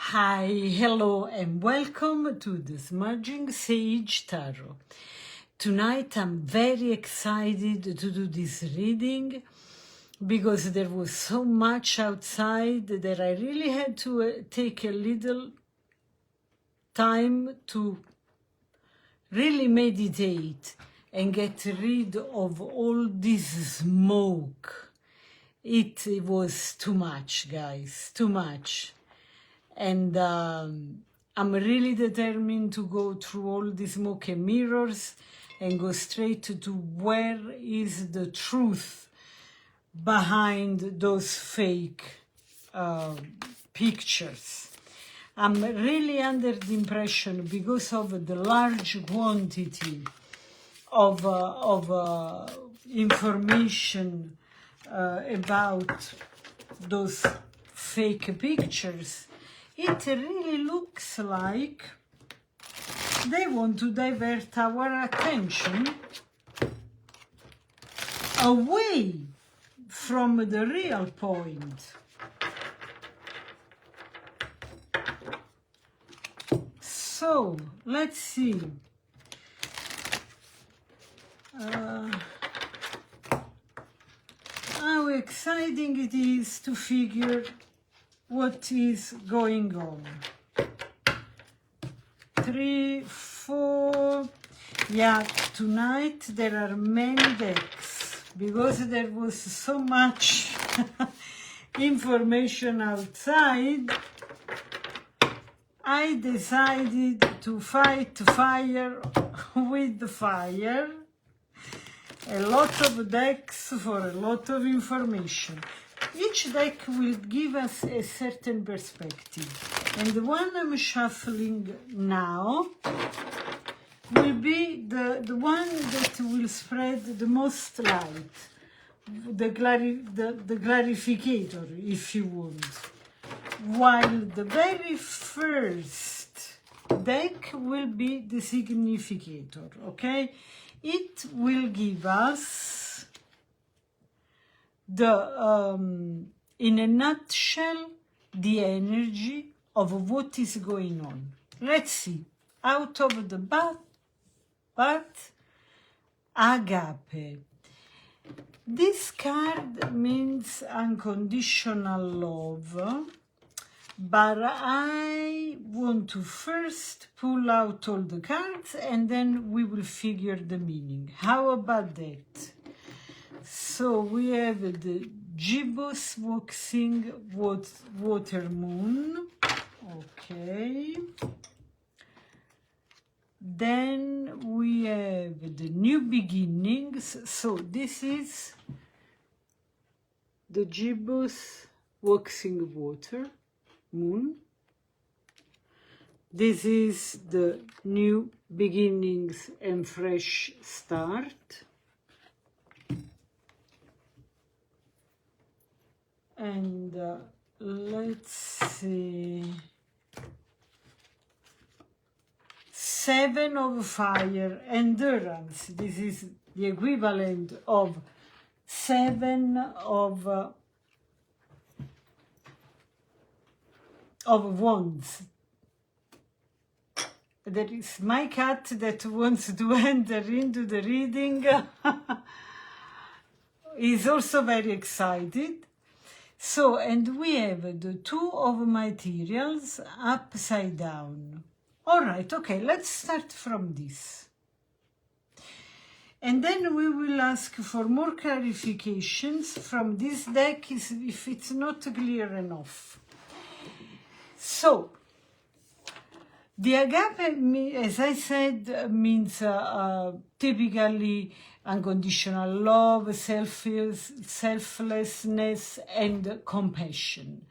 Hi, hello, and welcome to the Smudging Sage Tarot. Tonight I'm very excited to do this reading because there was so much outside that I really had to take a little time to really meditate and get rid of all this smoke. It was too much, guys, too much. And I'm really determined to go through all the smoke and mirrors and go straight to where is the truth behind those fake pictures. I'm really under the impression, because of the large quantity of information about those fake pictures, it really looks like they want to divert our attention away from the real point. So, let's see. How exciting it is to figure what is going on. 3, 4. Yeah, tonight there are many decks because there was so much information outside. I decided to fight fire with fire. A lot of decks for a lot of information. Each deck will give us a certain perspective. And the one I'm shuffling now will be the one that will spread the most light, the clarificator, if you want. While the very first deck will be the significator, okay? It will give us in a nutshell, the energy of what is going on. Let's see. Out of the bat, agape. This card means unconditional love, but I want to first pull out all the cards and then we will figure the meaning. How about that? So we have the gibbous waxing water moon. Okay. Then we have the new beginnings. So this is the gibbous waxing water moon. This is the new beginnings and fresh start. And let's see. 7 of fire, endurance. This is the equivalent of 7 of wands. There is my cat that wants to enter into the reading. Is also very excited. So, and we have the 2 of materials upside down. All right, okay, let's start from this. And then we will ask for more clarifications from this deck if it's not clear enough. So, the agape, as I said, means typically unconditional love, selflessness, and compassion.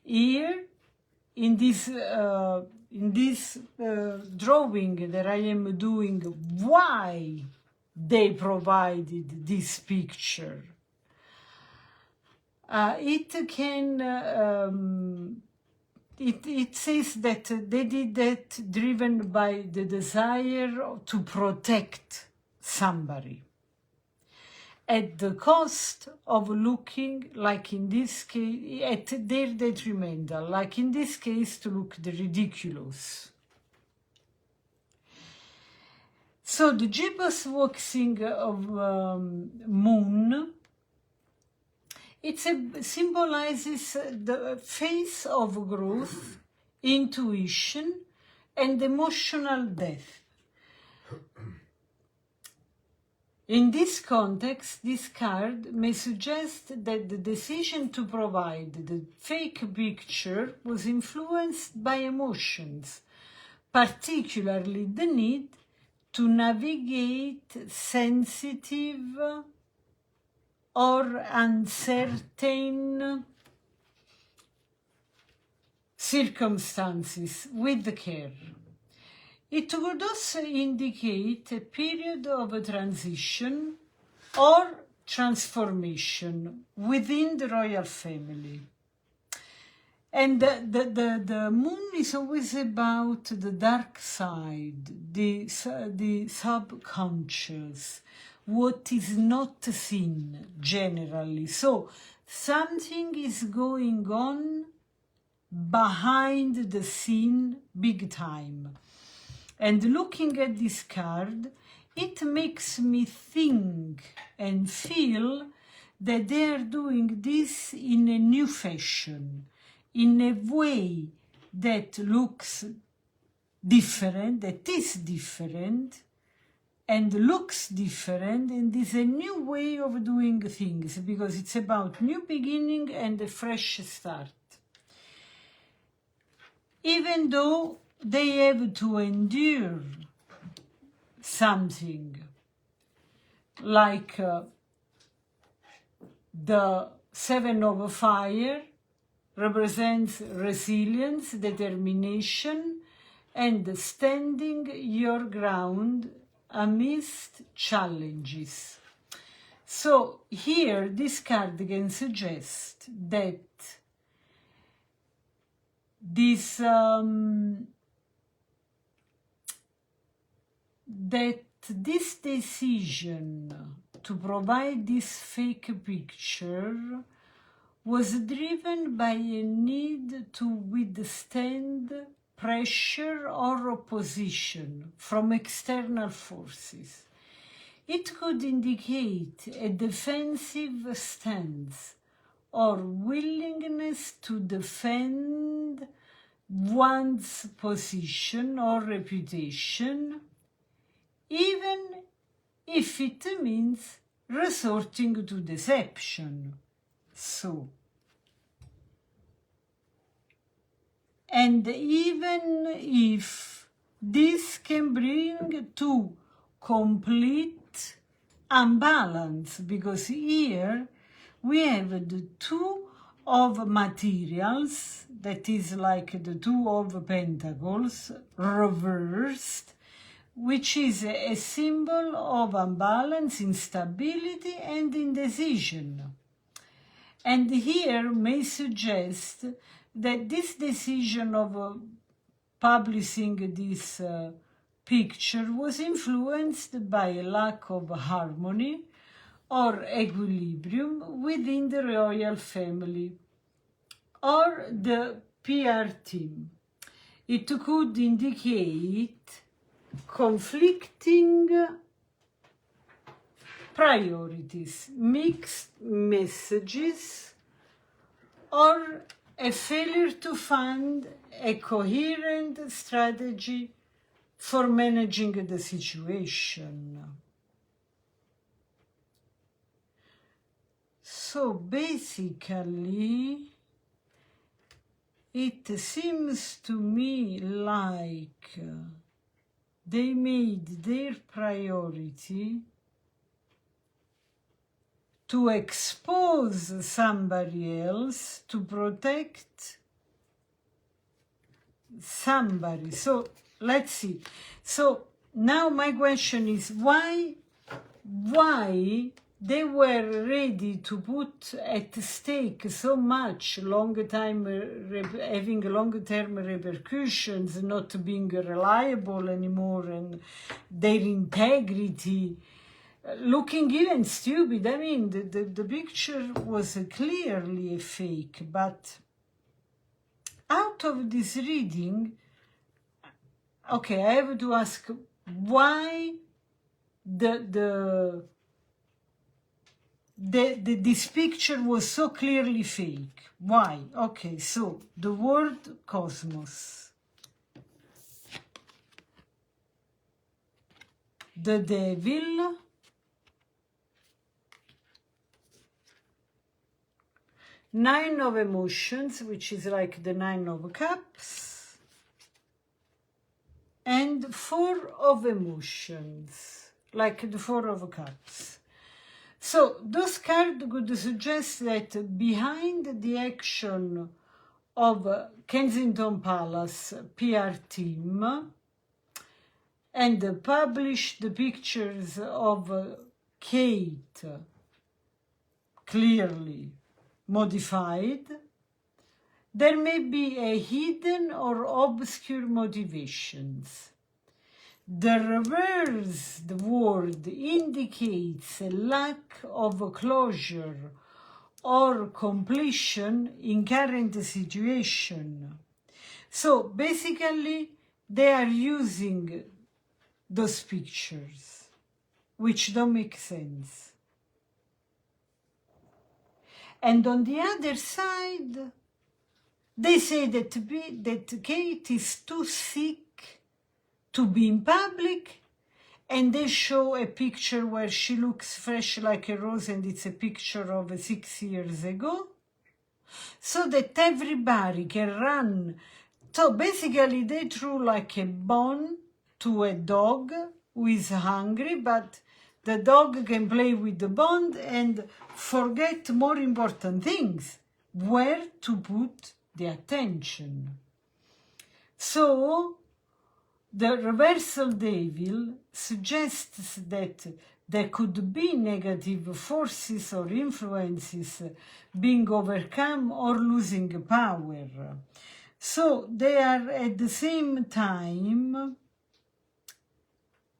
Here, in this drawing that I am doing, why they provided this picture. It says that they did that driven by the desire to protect somebody. at the cost of looking, like in this case, at their detrimental, like in this case, to look the ridiculous. So the gibbous waxing of moon, it symbolizes the phase of growth, intuition, and emotional depth. In this context, this card may suggest that the decision to provide the fake picture was influenced by emotions, particularly the need to navigate sensitive or uncertain circumstances with care. It would also indicate a period of transition or transformation within the royal family. And the moon is always about the dark side, the subconscious, what is not seen generally. So something is going on behind the scene big time. And looking at this card, it makes me think and feel that they are doing this in a new fashion, in a way that looks different, that is different, and looks different, and is a new way of doing things, because it's about new beginning and a fresh start. Even though they have to endure something, like the Seven of Fire represents resilience, determination, and standing your ground amidst challenges. So here, this card can suggest that this this decision to provide this fake picture was driven by a need to withstand pressure or opposition from external forces. It could indicate a defensive stance or willingness to defend one's position or reputation, even if it means resorting to deception. So, and even if this can bring to complete unbalance, because here we have the two of materials, that is like the two of pentacles reversed, which is a symbol of unbalance, instability, and indecision. And here may suggest that this decision of publishing this picture was influenced by a lack of harmony or equilibrium within the royal family or the PR team. It could indicate conflicting priorities, mixed messages, or a failure to find a coherent strategy for managing the situation. So basically, it seems to me like they made their priority to expose somebody else, to protect somebody. So let's see. So now my question is, why they were ready to put at stake so much having long-term repercussions, not being reliable anymore, and their integrity, looking even stupid. I mean, the picture was clearly a fake, but out of this reading, okay, I have to ask why this picture was so clearly fake. Why? Okay, so the word cosmos, the devil, nine of emotions, which is like the nine of cups, and four of emotions, like the four of cups. So those cards could suggest that behind the action of Kensington Palace PR team and publish the pictures of Kate, clearly modified, there may be a hidden or obscure motivations. The reversed word indicates a lack of closure or completion in current situation. So basically, they are using those pictures, which don't make sense. And on the other side, they say that Kate is too sick to be in public, and they show a picture where she looks fresh like a rose, and it's a picture of 6 years ago, so that everybody can run. So basically they threw like a bone to a dog who is hungry, but the dog can play with the bone and forget more important things, where to put the attention. So the reversal devil suggests that there could be negative forces or influences being overcome or losing power. So they are at the same time,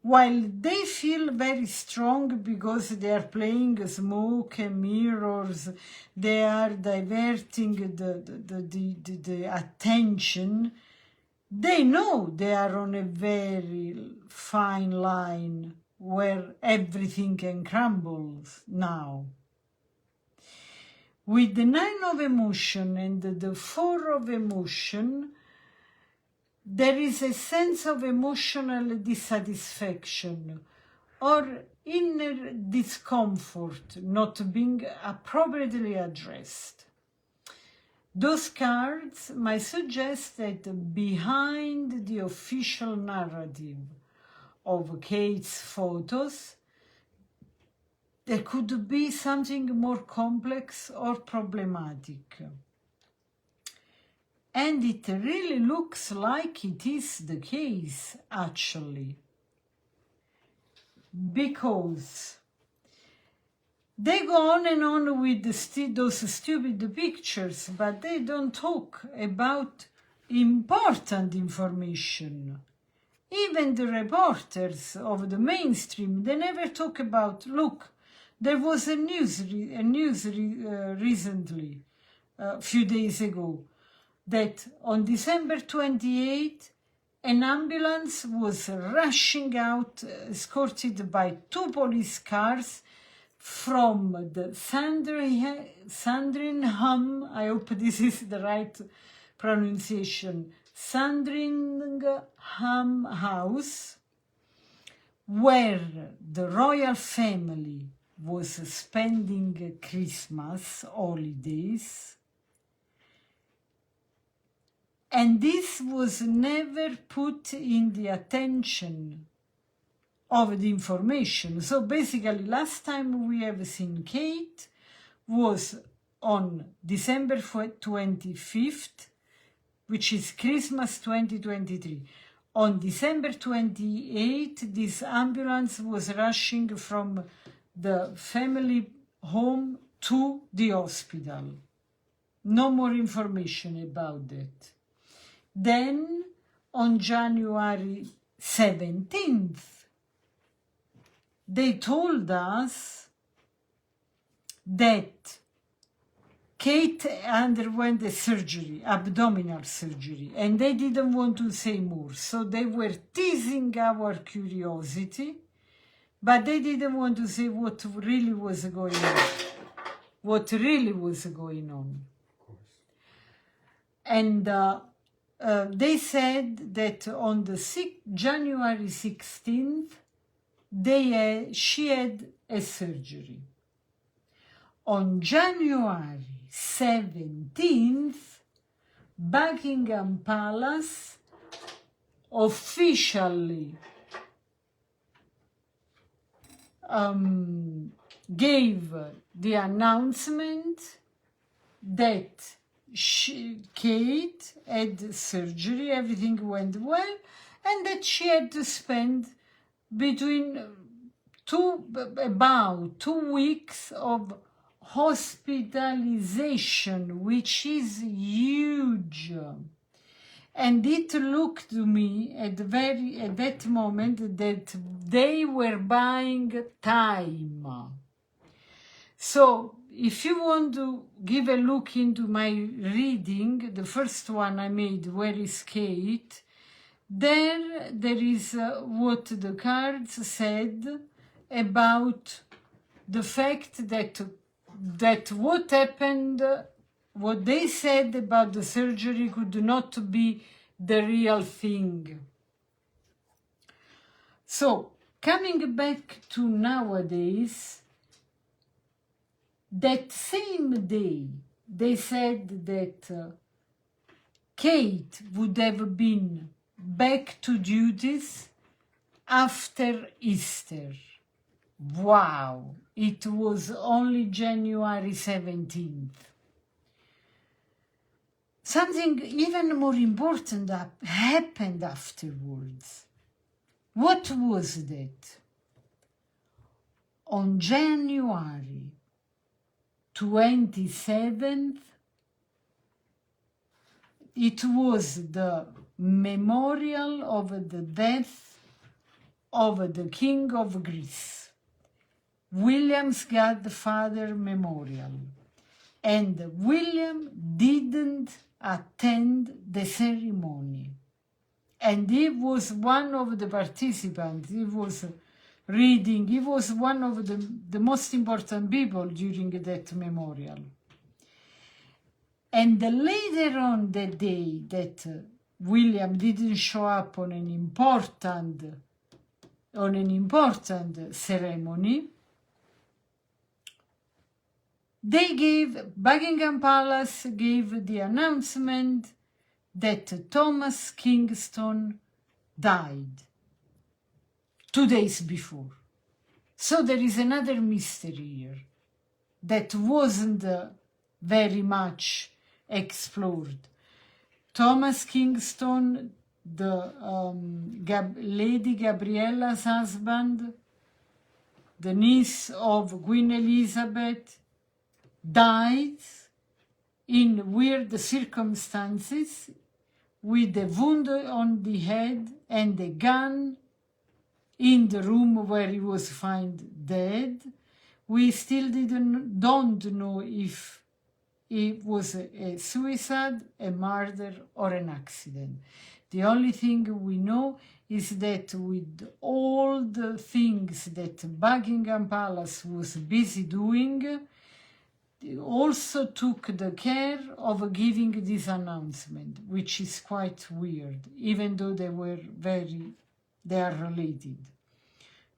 while they feel very strong because they are playing smoke and mirrors, they are diverting the attention. They know they are on a very fine line where everything can crumble now. With the nine of emotion and the four of emotion, there is a sense of emotional dissatisfaction or inner discomfort not being appropriately addressed. Those cards might suggest that behind the official narrative of Kate's photos, there could be something more complex or problematic. And it really looks like it is the case, actually. Because they go on and on with those stupid pictures, but they don't talk about important information. Even the reporters of the mainstream, they never talk about, look, there was a news recently, a few days ago, that on December 28, an ambulance was rushing out, escorted by 2 police cars from the Sandringham, I hope this is the right pronunciation, Sandringham House, where the royal family was spending Christmas holidays. And this was never put in the attention of the information. So basically, last time we have seen Kate was on December 25th, which is Christmas 2023. On December 28th, this ambulance was rushing from the family home to the hospital. No more information about that. Then, on January 17th, they told us that Kate underwent a surgery, abdominal surgery, and they didn't want to say more. So they were teasing our curiosity, but they didn't want to say what really was going on. What really was going on. And they said that on the January 16th, she had a surgery. On January 17th, Buckingham Palace officially gave the announcement that Kate had surgery, everything went well, and that she had to spend about 2 weeks of hospitalization, which is huge. And it looked to me at that moment that they were buying time. So if you want to give a look into my reading, the first one I made, Where is Kate? There is what the cards said about the fact that what happened, what they said about the surgery could not be the real thing. So, coming back to nowadays, that same day, they said that Kate would have been back to duties after Easter. Wow, it was only January 17th. Something even more important happened afterwards. What was that? On January 27th, it was the memorial of the death of the King of Greece, William's godfather memorial. And William didn't attend the ceremony. And he was one of the participants. He was reading. He was one of the most important people during that memorial. And later on that day that William didn't show up on an important ceremony, Buckingham Palace gave the announcement that Thomas Kingston died 2 days before. So there is another mystery here that wasn't very much explored. Thomas Kingston, the Lady Gabriella's husband, the niece of Queen Elizabeth, died in weird circumstances with a wound on the head and a gun in the room where he was found dead. We still don't know if it was a suicide, a murder, or an accident. The only thing we know is that with all the things that Buckingham Palace was busy doing, they also took the care of giving this announcement, which is quite weird, even though they are related.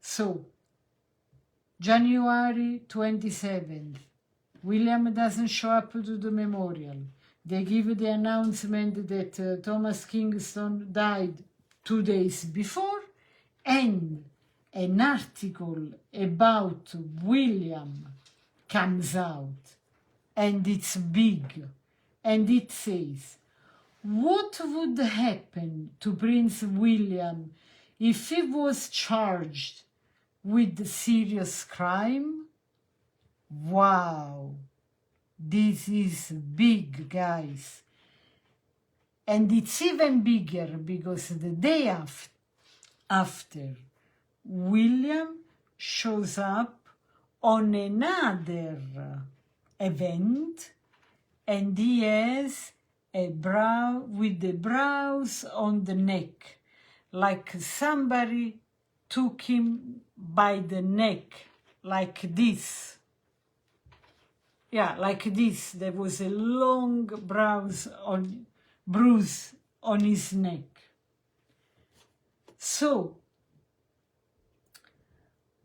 So, January 27th, William doesn't show up to the memorial. They give the announcement that Thomas Kingston died 2 days before, and an article about William comes out, and it's big, and it says, what would happen to Prince William if he was charged with serious crime? Wow, this is big, guys. And it's even bigger because the day after, William shows up on another event, and he has a brow with the brows on the neck, like somebody took him by the neck, like this. Yeah, like this. There was a long bruise on his neck. So,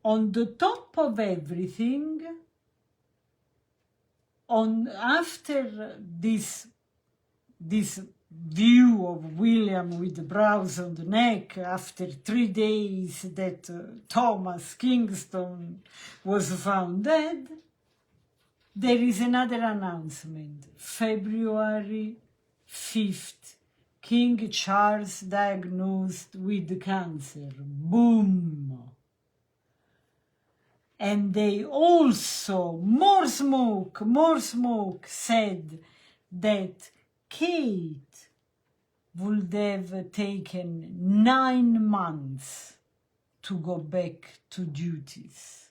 on the top of everything, after this view of William with the brows on the neck, after 3 days that Thomas Kingston was found dead, there is another announcement. February 5th, King Charles diagnosed with cancer. Boom! And they also, more smoke, said that Kate would have taken 9 months to go back to duties.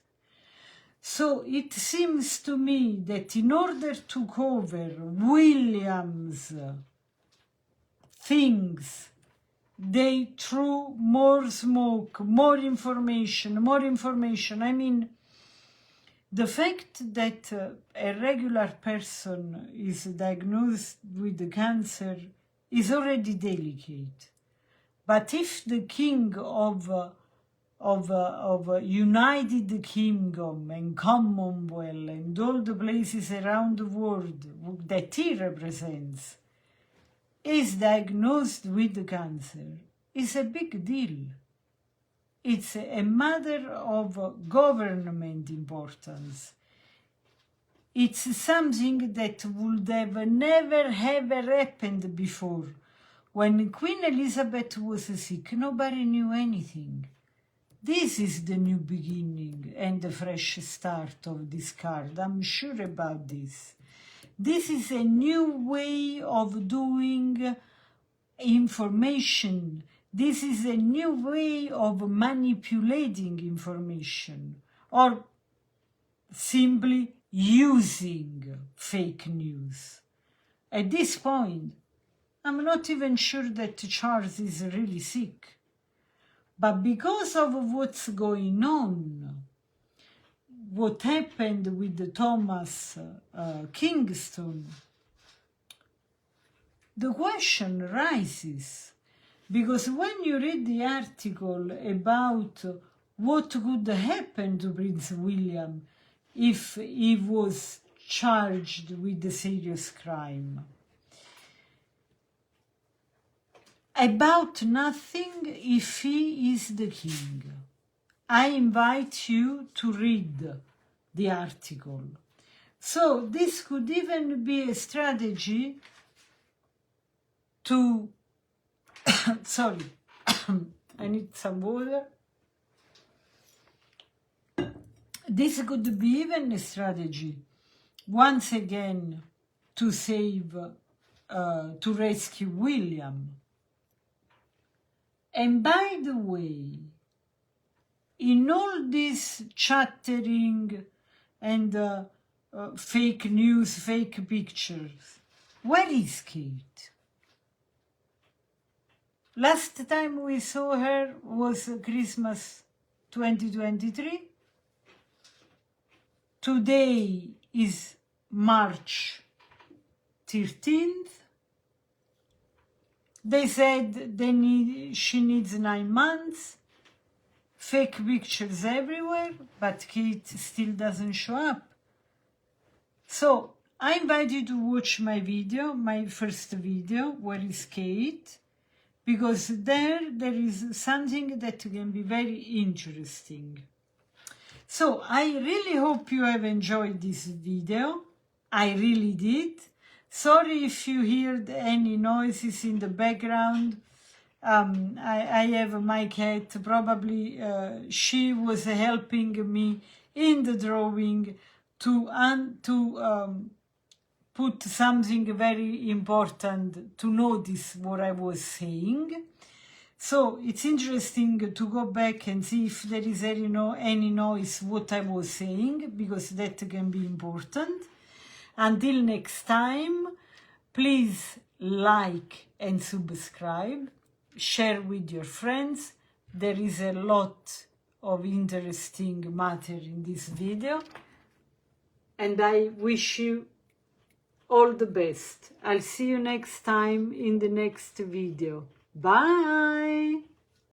So it seems to me that in order to cover William's things, they threw more smoke, more information. I mean, the fact that a regular person is diagnosed with cancer is already delicate. But if the king of United Kingdom and Commonwealth and all the places around the world that he represents is diagnosed with cancer, it's a big deal. It's a matter of government importance. It's something that would have never ever happened before. When Queen Elizabeth was sick, nobody knew anything. This is the new beginning and the fresh start of this card. I'm sure about this. This is a new way of doing information. This is a new way of manipulating information, or simply using fake news. At this point, I'm not even sure that Charles is really sick. But because of what's going on, what happened with Thomas Kingston, the question rises. Because when you read the article about what could happen to Prince William if he was charged with a serious crime, about nothing if he is the king. I invite you to read the article. So this could even be a strategy to sorry, I need some water. This could be even a strategy, once again, to save, to rescue William. And by the way, in all this chattering and fake news, fake pictures, where is Kate? Last time we saw her was Christmas 2023. Today is March 13th. They said she needs 9 months. Fake pictures everywhere, but Kate still doesn't show up. So I invite you to watch my video, my first video, Where is Kate? Because there is something that can be very interesting. So I really hope you have enjoyed this video. I really did. Sorry if you heard any noises in the background. I have my cat. Probably she was helping me in the drawing to put something very important to notice what I was saying. So it's interesting to go back and see if there is any noise what I was saying, because that can be important. Until next time, please like and subscribe, share with your friends. There is a lot of interesting matter in this video, and I wish you all the best. I'll see you next time in the next video. Bye!